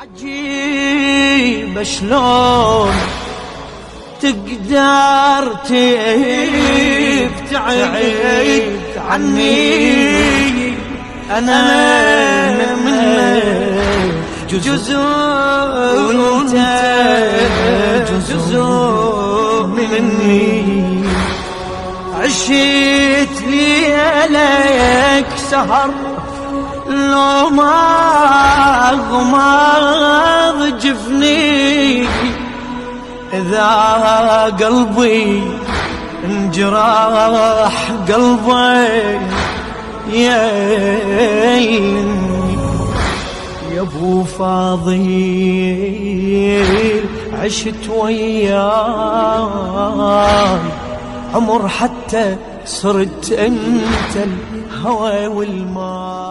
عجيب شلون تقدر تبتعد عني، أنا منك جزء وانت جزء مني. عشت ليلك سهر لو ما غمض جفني، إذا قلبي انجراح قلبي يلني. يا ابو فاضل عشت وياي عمر حتى صرت انت الهوى والماء.